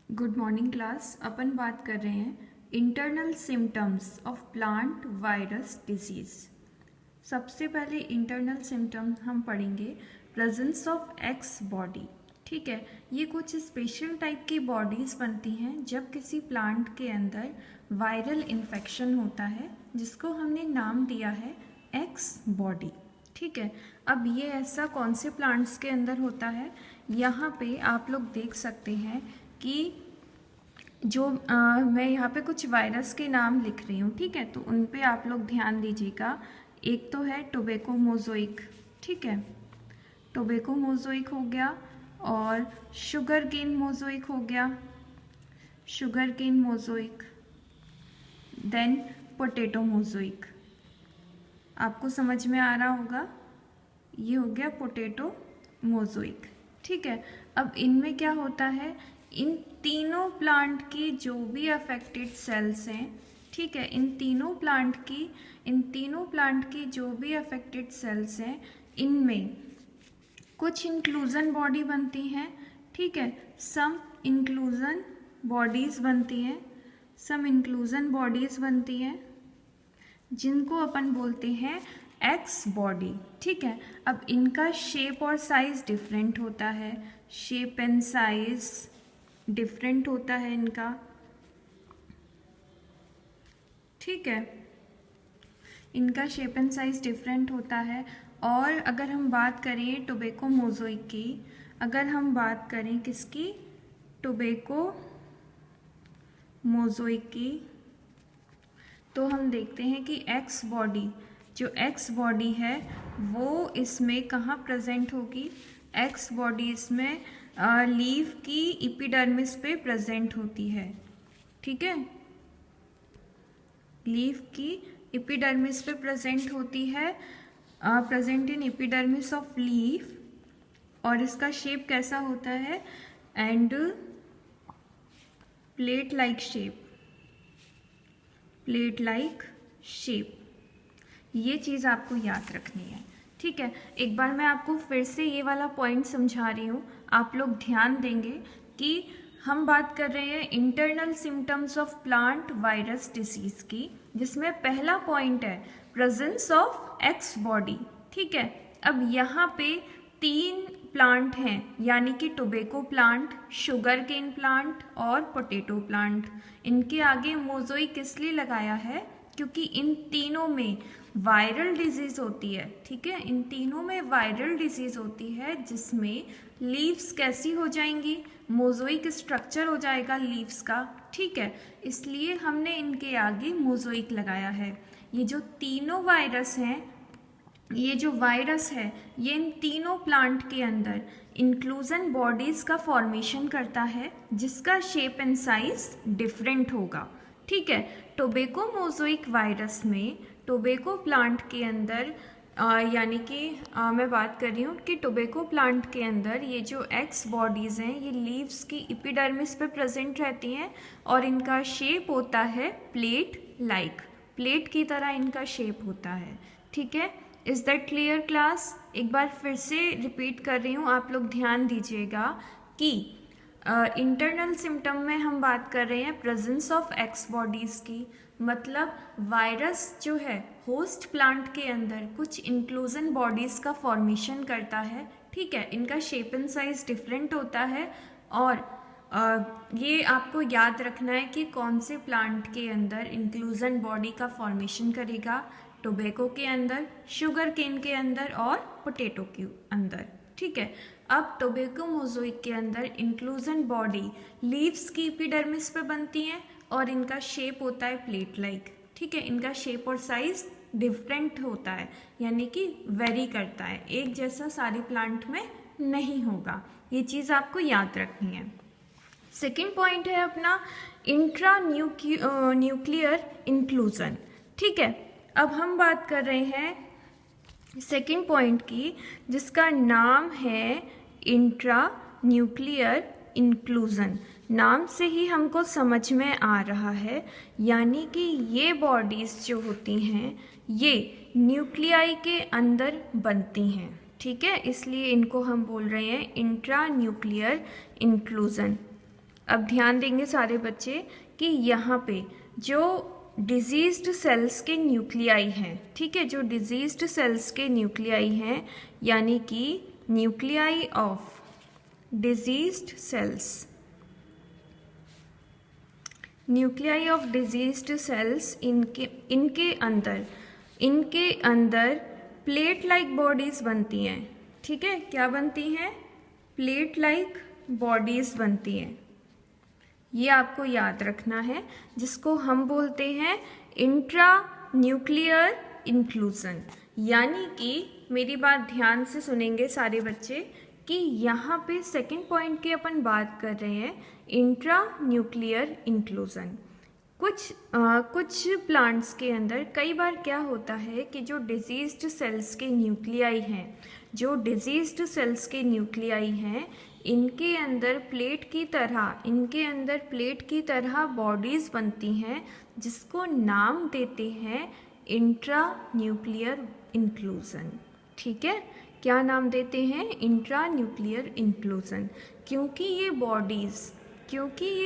Good morning class. अपन बात कर रहे हैं internal symptoms of plant virus disease. सबसे पहले इंटरनल सिम्टम हम पढ़ेंगे प्रेजेंस ऑफ एक्स बॉडी। ठीक है, ये कुछ स्पेशल टाइप की बॉडीज़ बनती हैं जब किसी प्लांट के अंदर वायरल इन्फेक्शन होता है, जिसको हमने नाम दिया है एक्स बॉडी। ठीक है, अब ये ऐसा कौन से प्लांट्स के अंदर होता है, यहाँ पे आप लोग देख सकते हैं कि जो मैं यहाँ पे कुछ वायरस के नाम लिख रही हूँ। ठीक है, तो उन पे आप लोग ध्यान दीजिएगा। एक तो है टोबैको मोज़ोइक। ठीक है, टोबैको मोज़ोइक हो गया, और शुगर केन मोज़ोइक हो गया, शुगर केन मोज़ोइक, देन पोटैटो मोज़ोइक। आपको समझ में आ रहा होगा, ये हो गया पोटैटो मोज़ोइक। ठीक है, अब इनमें क्या होता है, इन तीनों प्लांट की जो भी अफेक्टेड सेल्स हैं, ठीक है, इन तीनों प्लांट की जो भी अफेक्टेड सेल्स हैं, इनमें कुछ इंक्लूजन बॉडी बनती हैं। ठीक है, सम इंक्लूजन बॉडीज़ बनती हैं जिनको अपन बोलते हैं एक्स बॉडी। ठीक है, अब इनका शेप और साइज डिफरेंट होता है, शेप एंड साइज डिफरेंट होता है इनका। ठीक है, इनका शेप एंड साइज डिफरेंट होता है। और अगर हम बात करें टोबैको मोज़ोइक की, अगर हम बात करें किसकी, टोबैको मोज़ोइक की, तो हम देखते हैं कि एक्स बॉडी है वो इसमें कहाँ प्रेजेंट होगी। एक्स बॉडी इसमें लीफ की एपिडर्मिस पे प्रेजेंट होती है। ठीक है, लीफ की एपिडर्मिस पे प्रेजेंट होती है, present in epidermis of leaf. और इसका शेप कैसा होता है, एंड प्लेट लाइक शेप। ये चीज़ आपको याद रखनी है। ठीक है, एक बार मैं आपको फिर से ये वाला पॉइंट समझा रही हूँ, आप लोग ध्यान देंगे कि हम बात कर रहे हैं internal symptoms of plant virus disease की, जिसमें पहला पॉइंट है प्रेजेंस ऑफ एक्स बॉडी। ठीक है, अब यहाँ पे 3 प्लांट हैं, यानी कि tobacco plant, sugar cane plant और पोटैटो प्लांट। इनके आगे मोज़ोइक इसलिए लगाया है क्योंकि इन तीनों में वायरल डिजीज़ होती है। ठीक है, इन तीनों में वायरल डिजीज़ होती है, जिसमें लीव्स कैसी हो जाएंगी, मोज़ोइक स्ट्रक्चर हो जाएगा लीव्स का। ठीक है, इसलिए हमने इनके आगे मोज़ोइक लगाया है। ये जो तीनों वायरस हैं, ये जो वायरस है, ये इन तीनों प्लांट के अंदर इंक्लूजन बॉडीज़ का फॉर्मेशन करता है, जिसका शेप एंड साइज डिफरेंट होगा। ठीक है, टोबैको मोज़ोइक वायरस में टोबैको प्लांट के अंदर यानी कि मैं बात कर रही हूँ कि टोबैको प्लांट के अंदर ये जो एक्स बॉडीज़ हैं, ये लीव्स की एपिडर्मिस पे प्रेजेंट रहती हैं, और इनका शेप होता है प्लेट की तरह इनका शेप होता है। ठीक है, इज़ दैट क्लियर क्लास? एक बार फिर से रिपीट कर रही हूँ, आप लोग ध्यान दीजिएगा कि इंटरनल सिम्टम में हम बात कर रहे हैं प्रेजेंस ऑफ एक्स बॉडीज़ की, मतलब वायरस जो है होस्ट प्लांट के अंदर कुछ इंक्लूजन बॉडीज़ का फॉर्मेशन करता है। ठीक है, इनका शेप एंड साइज डिफरेंट होता है, और ये आपको याद रखना है कि कौन से प्लांट के अंदर इंक्लूजन बॉडी का फॉर्मेशन करेगा, टोबैको के अंदर, शुगर केन के अंदर और पोटैटो के अंदर। ठीक है, अब टोबैको मोज़ोइक के अंदर इंक्लूजन बॉडी लीव्स की एपिडर्मिस पे बनती हैं, और इनका शेप होता है प्लेट लाइक। ठीक है, इनका शेप और साइज डिफरेंट होता है, यानी कि वेरी करता है, एक जैसा सारे प्लांट में नहीं होगा। ये चीज़ आपको याद रखनी है। सेकेंड पॉइंट है अपना इंट्रा न्यूक्लियर इंक्लूजन। ठीक है, अब हम बात कर रहे हैं सेकेंड पॉइंट की, जिसका नाम है इंट्रा न्यूक्लियर इंक्लूजन। नाम से ही हमको समझ में आ रहा है, यानी कि ये बॉडीज़ जो होती हैं, ये न्यूक्लियाई के अंदर बनती हैं। ठीक है, इसलिए इनको हम बोल रहे हैं इंट्रा न्यूक्लियर इंक्लूजन। अब ध्यान देंगे सारे बच्चे कि यहाँ पे जो डिजीज्ड सेल्स के न्यूक्लियाई हैं, ठीक है, जो डिजीज्ड सेल्स के न्यूक्लियाई हैं, यानी कि nuclei of diseased cells, nuclei of diseased cells, इनके अंदर प्लेट लाइक बॉडीज बनती हैं, ठीक है, क्या बनती हैं? प्लेट लाइक बॉडीज बनती हैं। ये आपको याद रखना है, जिसको हम बोलते हैं इंट्रा न्यूक्लियर इंक्लूजन। यानी कि मेरी बात ध्यान से सुनेंगे सारे बच्चे कि यहाँ पे सेकंड पॉइंट की अपन बात कर रहे हैं इंट्रा न्यूक्लियर इंक्लूजन। कुछ प्लांट्स के अंदर कई बार क्या होता है कि जो डिजीज्ड सेल्स के न्यूक्लियाई हैं, इनके अंदर प्लेट की तरह बॉडीज बनती हैं, जिसको नाम देते हैं इंट्रा न्यूक्लियर इंक्लूजन। ठीक है, क्या नाम देते हैं? Intra nuclear inclusion. क्योंकि ये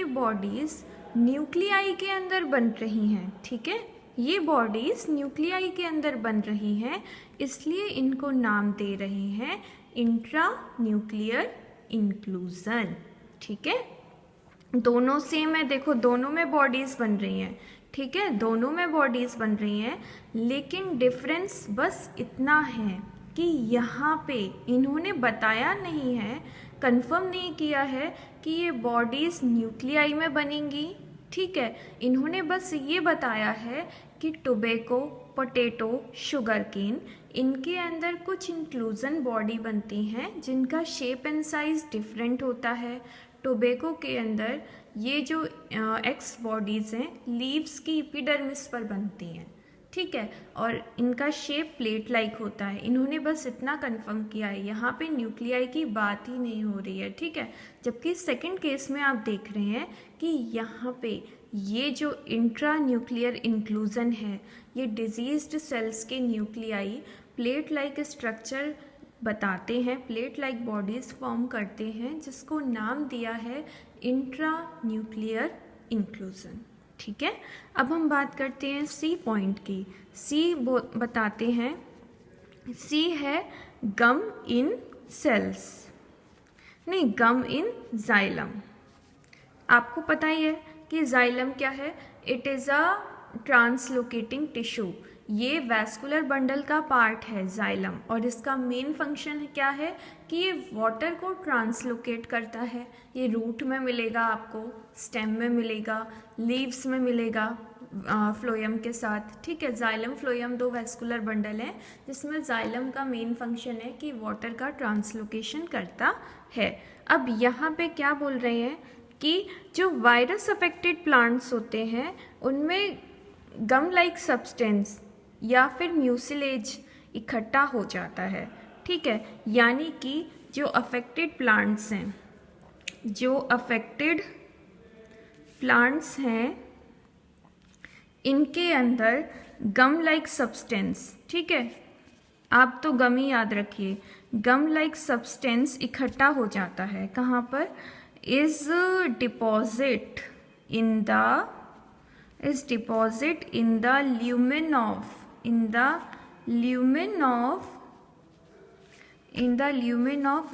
बॉडीज न्यूक्लियाई के अंदर बन रही हैं, ठीक है, ये बॉडीज न्यूक्लियाई के अंदर बन रही हैं, इसलिए इनको नाम दे रहे हैं इंट्रा न्यूक्लियर इंक्लूजन। ठीक है, दोनों सेम है, देखो दोनों में बॉडीज बन रही हैं, ठीक है, दोनों में बॉडीज बन रही हैं, लेकिन डिफरेंस बस इतना है कि यहाँ पे इन्होंने बताया नहीं है, कंफर्म नहीं किया है कि ये बॉडीज न्यूक्लियाई में बनेंगी। ठीक है, इन्होंने बस ये बताया है कि टोबैको, पोटैटो, शुगर केन, इनके अंदर कुछ इंक्लूजन बॉडी बनती हैं जिनका शेप एंड साइज डिफरेंट होता है। टोबैको के अंदर ये जो एक्स बॉडीज़ हैं लीव्स की एपिडर्मिस पर बनती हैं, ठीक है, और इनका शेप प्लेट लाइक होता है। इन्होंने बस इतना कंफर्म किया है, यहाँ पे न्यूक्लियाई की बात ही नहीं हो रही है। ठीक है, जबकि सेकंड केस में आप देख रहे हैं कि यहाँ पे ये जो इंट्रा न्यूक्लियर इंक्लूजन है, ये डिजीज्ड सेल्स के न्यूक्लियाई प्लेट लाइक स्ट्रक्चर बताते हैं, प्लेट लाइक बॉडीज फॉर्म करते हैं, जिसको नाम दिया है इंट्रा न्यूक्लियर इंक्लूजन। ठीक है, अब हम बात करते हैं सी पॉइंट की। सी बताते हैं, सी है गम इन सेल्स, नहीं गम इन जाइलम। आपको पता ही है कि जाइलम क्या है? It is a translocating tissue. ये वैस्कुलर बंडल का पार्ट है जाइलम, और इसका मेन फंक्शन क्या है कि ये वाटर को ट्रांसलोकेट करता है। ये रूट में मिलेगा आपको, स्टेम में मिलेगा, लीव्स में मिलेगा फ्लोएम के साथ। ठीक है, जाइलम फ्लोएम दो वैस्कुलर बंडल हैं, जिसमें जाइलम का मेन फंक्शन है कि वाटर का ट्रांसलोकेशन करता है। अब यहाँ पे क्या बोल रहे हैं कि जो वायरस अफेक्टेड प्लांट्स होते हैं उनमें गम लाइक सब्सटेंस या फिर म्यूसिलेज इकट्ठा हो जाता है। ठीक है, यानी कि जो अफेक्टेड प्लांट्स हैं इनके अंदर गम लाइक सब्सटेंस, ठीक है, आप तो गम ही याद रखिए, गम लाइक सब्सटेंस इकट्ठा हो जाता है। कहाँ पर? Is deposit in the lumen of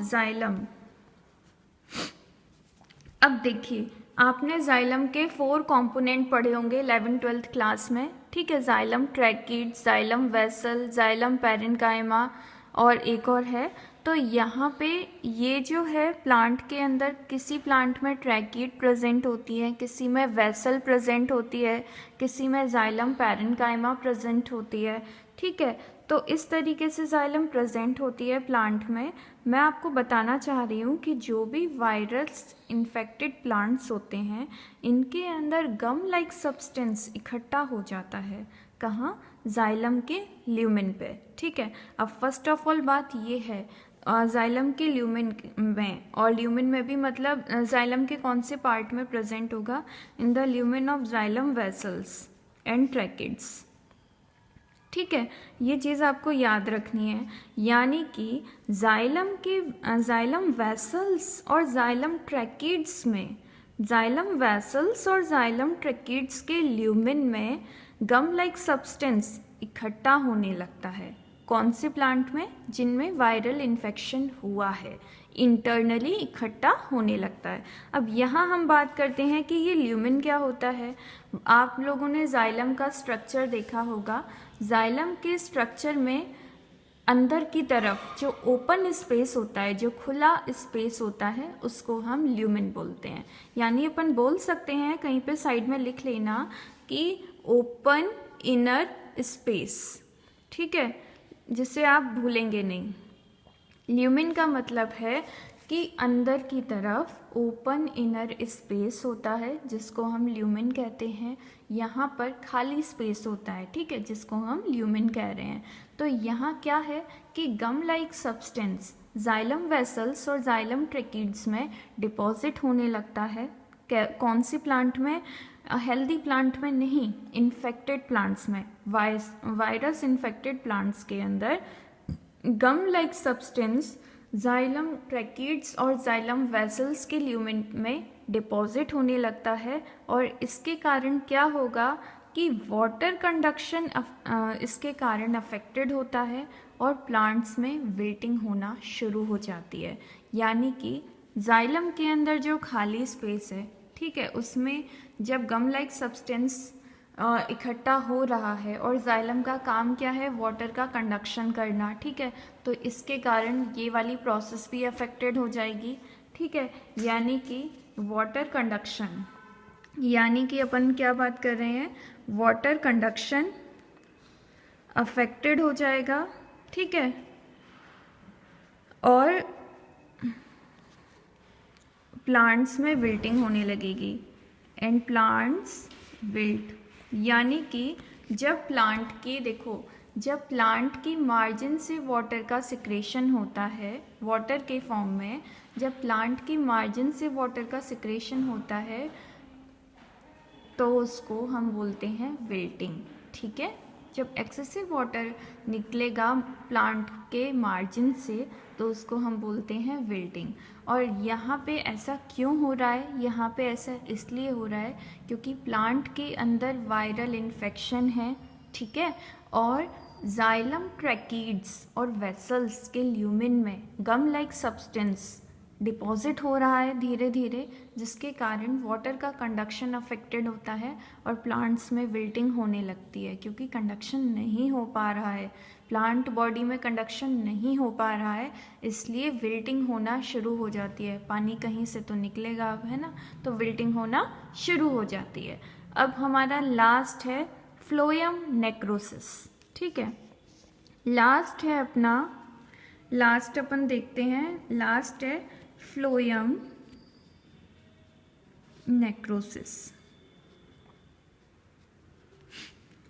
xylem. अब देखिए, आपने जाइलम के 4 कंपोनेंट पढ़े होंगे 11th-12th क्लास में। ठीक है, xylem tracheid, xylem vessel, xylem parenchyma और एक और है। तो यहाँ पे ये जो है प्लांट के अंदर, किसी प्लांट में ट्रैकिड प्रेजेंट होती है, किसी में वेसल प्रेजेंट होती है, किसी में जाइलम पैरेन्काइमा प्रेजेंट होती है। ठीक है, तो इस तरीके से जाइलम प्रेजेंट होती है प्लांट में। मैं आपको बताना चाह रही हूँ कि जो भी वायरस इन्फेक्टेड प्लांट्स होते हैं इनके अंदर गम लाइक सब्सटेंस इकट्ठा हो जाता है। कहाँ? जाइलम के ल्यूमेन पे। ठीक है, अब फर्स्ट ऑफ ऑल बात ये है जाइलम के ल्यूमेन में, और ल्यूमेन में भी मतलब जाइलम के कौन से पार्ट में प्रेजेंट होगा? In the lumen of xylem vessels and tracheids. ठीक है, ये चीज़ आपको याद रखनी है, यानी कि जाइलम वेसल्स और जाइलम ट्रैकिड्स में जाइलम वेसल्स और जाइलम ट्रैकिड्स के ल्यूमेन में गम लाइक सब्सटेंस इकट्ठा होने लगता है। कौन से प्लांट में? जिनमें वायरल इन्फेक्शन हुआ है, इंटरनली इकट्ठा होने लगता है। अब यहाँ हम बात करते हैं कि ये ल्यूमेन क्या होता है। आप लोगों ने जाइलम का स्ट्रक्चर देखा होगा। जाइलम के स्ट्रक्चर में अंदर की तरफ जो ओपन स्पेस होता है, जो खुला स्पेस होता है, उसको हम ल्यूमेन बोलते हैं। यानी अपन बोल सकते हैं, कहीं पे साइड में लिख लेना कि ओपन इनर स्पेस, ठीक है, जिसे आप भूलेंगे नहीं। ल्यूमेन का मतलब है कि अंदर की तरफ ओपन इनर स्पेस होता है, जिसको हम ल्यूमेन कहते हैं। यहाँ पर खाली स्पेस होता है, ठीक है, जिसको हम ल्यूमेन कह रहे हैं। तो यहाँ क्या है कि गम लाइक सब्सटेंस जाइलम वेसल्स और जाइलम ट्रैकिड्स में डिपॉजिट होने लगता है। कौन सी प्लांट में? हेल्दी प्लांट में नहीं, इन्फेक्टेड प्लांट्स में, वायरस इन्फेक्टेड प्लांट्स के अंदर गम लाइक सब्सटेंस जाइलम ट्रैकिड्स और जाइलम वेसल्स के ल्यूमेन में डिपॉजिट होने लगता है। और इसके कारण क्या होगा कि वाटर कंडक्शन इसके कारण अफेक्टेड होता है और प्लांट्स में विल्टिंग होना शुरू हो जाती है। यानी कि जाइलम के अंदर जो खाली स्पेस है, ठीक है, उसमें जब गम लाइक सब्सटेंस इकट्ठा हो रहा है और जाइलम का काम क्या है? वाटर का कंडक्शन करना, ठीक है, तो इसके कारण ये वाली प्रोसेस भी अफेक्टेड हो जाएगी, ठीक है। यानी कि वाटर कंडक्शन, यानी कि अपन क्या बात कर रहे हैं? वाटर कंडक्शन अफेक्टेड हो जाएगा, ठीक है, और प्लांट्स में विल्टिंग होने लगेगी एंड प्लांट्स विल्ट। यानी कि जब प्लांट के, देखो, जब प्लांट की मार्जिन से वाटर का सिक्रेशन होता है वाटर के फॉर्म में, जब प्लांट की मार्जिन से वाटर का सिक्रेशन होता है तो उसको हम बोलते हैं विल्टिंग, ठीक है। जब एक्सेसिव वाटर निकलेगा प्लांट के मार्जिन से तो उसको हम बोलते हैं विल्टिंग। और यहाँ पे ऐसा क्यों हो रहा है? यहाँ पे ऐसा इसलिए हो रहा है क्योंकि प्लांट के अंदर वायरल इन्फेक्शन है, ठीक है, और जाइलम ट्रैकिड्स और वेसल्स के ल्यूमेन में गम लाइक सब्सटेंस डिपॉजिट हो रहा है धीरे धीरे, जिसके कारण वाटर का कंडक्शन अफेक्टेड होता है और प्लांट्स में विल्टिंग होने लगती है। क्योंकि कंडक्शन नहीं हो पा रहा है, प्लांट बॉडी में कंडक्शन नहीं हो पा रहा है, इसलिए विल्टिंग होना शुरू हो जाती है। पानी कहीं से तो निकलेगा अब, है ना, तो विल्टिंग होना शुरू हो जाती है। अब हमारा लास्ट है फ्लोएम नेक्रोसिस, ठीक है, लास्ट है अपना, लास्ट अपन देखते हैं, लास्ट है फ्लोएम नेक्रोसिस।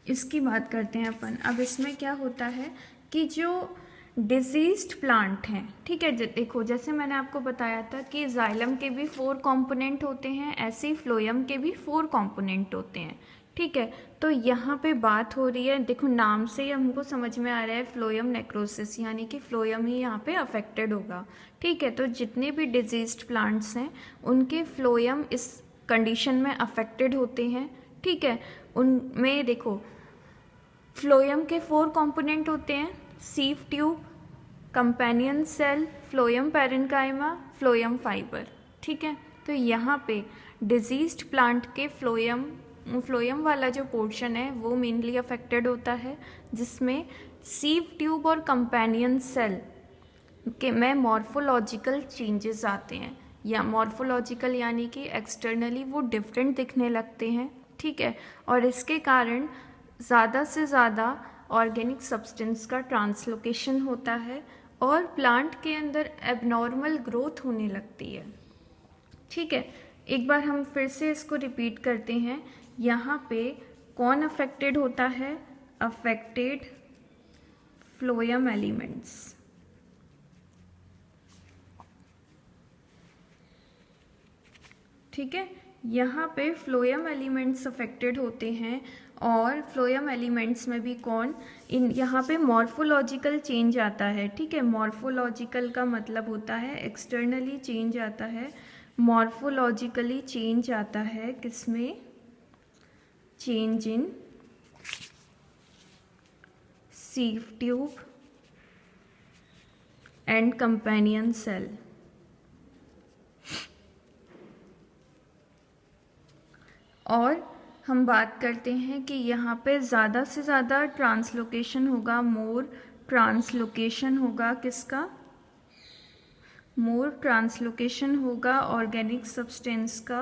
इसकी बात करते हैं अपन। अब इसमें क्या होता है कि जो डिजीज्ड प्लांट हैं, ठीक है, देखो जैसे मैंने आपको बताया था कि जाइलम के भी 4 कंपोनेंट होते हैं, ऐसे ही फ्लोएम के भी 4 कंपोनेंट होते हैं, ठीक है। तो यहाँ पे बात हो रही है, देखो नाम से ही हमको समझ में आ रहा है फ्लोएम नेक्रोसिस, यानी कि फ्लोएम ही यहाँ पे अफेक्टेड होगा, ठीक है। तो जितने भी डिजीज्ड प्लांट्स हैं उनके फ्लोएम इस कंडीशन में अफेक्टेड होते हैं, ठीक है। उनमें देखो फ्लोएम के 4 कंपोनेंट होते हैं, sieve tube, companion cell, phloem parenchyma, phloem fibre, ठीक है। तो यहाँ पे डिजीज्ड प्लांट के फ्लोएम वाला जो पोर्शन है वो मेनली अफेक्टेड होता है, जिसमें सीव ट्यूब और कंपेनियन सेल के में मॉर्फोलॉजिकल चेंजेस आते हैं, या मॉर्फोलॉजिकल यानी कि एक्सटर्नली वो डिफरेंट दिखने लगते हैं, ठीक है। और इसके कारण ज़्यादा से ज़्यादा ऑर्गेनिक सब्सटेंस का ट्रांसलोकेशन होता है और प्लांट के अंदर एबनॉर्मल ग्रोथ होने लगती है, ठीक है। एक बार हम फिर से इसको रिपीट करते हैं। यहाँ पे कौन अफेक्टेड होता है? अफेक्टेड फ्लोएम एलिमेंट्स, ठीक है। यहाँ पे फ्लोएम एलिमेंट्स अफेक्टेड होते हैं और फ्लोएम एलिमेंट्स में भी कौन, इन यहाँ पे मॉर्फोलॉजिकल चेंज आता है, ठीक है। मॉर्फोलॉजिकल का मतलब होता है एक्सटर्नली चेंज आता है, मॉर्फोलॉजिकली चेंज आता है किसमें? Change in sieve tube and companion cell. और हम बात करते हैं कि यहाँ पे ज़्यादा से ज़्यादा ट्रांसलोकेशन होगा, मोर ट्रांसलोकेशन होगा किसका? मोर ट्रांसलोकेशन होगा ऑर्गेनिक सब्सटेंस का।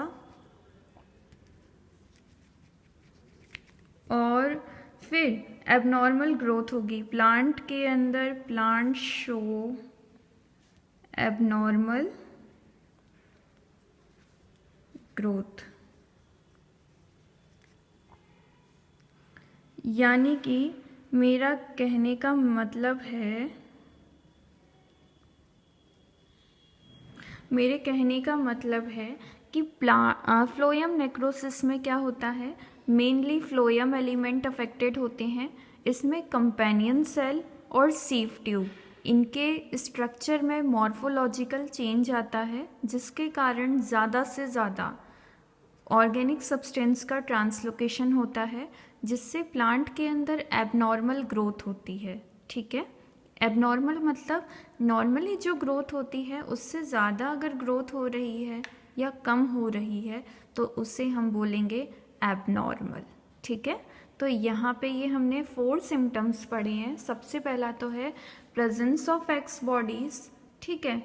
और फिर एबनॉर्मल ग्रोथ होगी प्लांट के अंदर। प्लांट शो एबनॉर्मल ग्रोथ, यानी कि मेरा कहने का मतलब है, मेरे कहने का मतलब है कि फ्लोएम नेक्रोसिस में क्या होता है? मेनली फ्लोएम एलिमेंट अफेक्टेड होते हैं। इसमें कंपेनियन सेल और सीव ट्यूब, इनके स्ट्रक्चर में मॉर्फोलॉजिकल चेंज आता है, जिसके कारण ज़्यादा से ज़्यादा ऑर्गेनिक सब्सटेंस का ट्रांसलोकेशन होता है, जिससे प्लांट के अंदर एबनॉर्मल ग्रोथ होती है। ठीक है, एबनॉर्मल मतलब नॉर्मली जो ग्रोथ होती है उससे ज़्यादा अगर ग्रोथ हो रही है या कम हो रही है तो उसे हम बोलेंगे एबनॉर्मल। ठीक है, तो यहाँ पे ये हमने 4 सिम्टम्स पढ़े हैं। सबसे पहला तो है प्रेजेंस ऑफ एक्स बॉडीज़, ठीक है,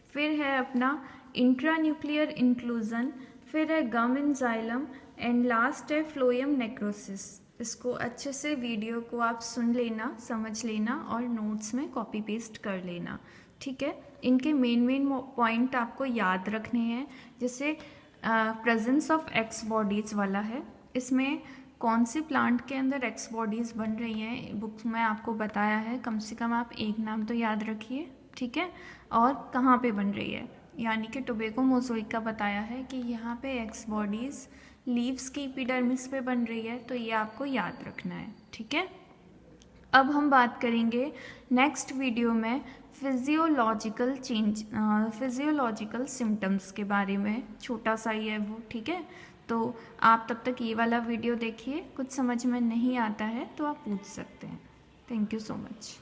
फिर है अपना इंट्रान्यूक्लियर इंक्लूजन, फिर है गम इन जाइलम एंड लास्ट है फ्लोएम नेक्रोसिस। इसको अच्छे से वीडियो को आप सुन लेना, समझ लेना और नोट्स में कॉपी पेस्ट कर लेना। ठीक है, इनके मेन पॉइंट आपको याद रखने हैं। जैसे प्रेजेंस ऑफ एक्स बॉडीज़ वाला है, इसमें कौन सी प्लांट के अंदर एक्स बॉडीज़ बन रही हैं बुक्स में आपको बताया है। कम से कम आप एक नाम तो याद रखिए। ठीक है, और कहाँ पे बन रही है, यानी कि टोबैको मोज़ोइक का बताया है कि यहाँ पे एक्स बॉडीज़ लीव्स की एपिडर्मिस पे बन रही है, तो ये आपको याद रखना है। ठीक है, अब हम बात करेंगे नेक्स्ट वीडियो में फिजियोलॉजिकल चेंज, फिजियोलॉजिकल सिम्टम्स के बारे में। छोटा सा ही है वो। ठीक है, तो आप तब तक ये वाला वीडियो देखिए। कुछ समझ में नहीं आता है तो आप पूछ सकते हैं। Thank you so much.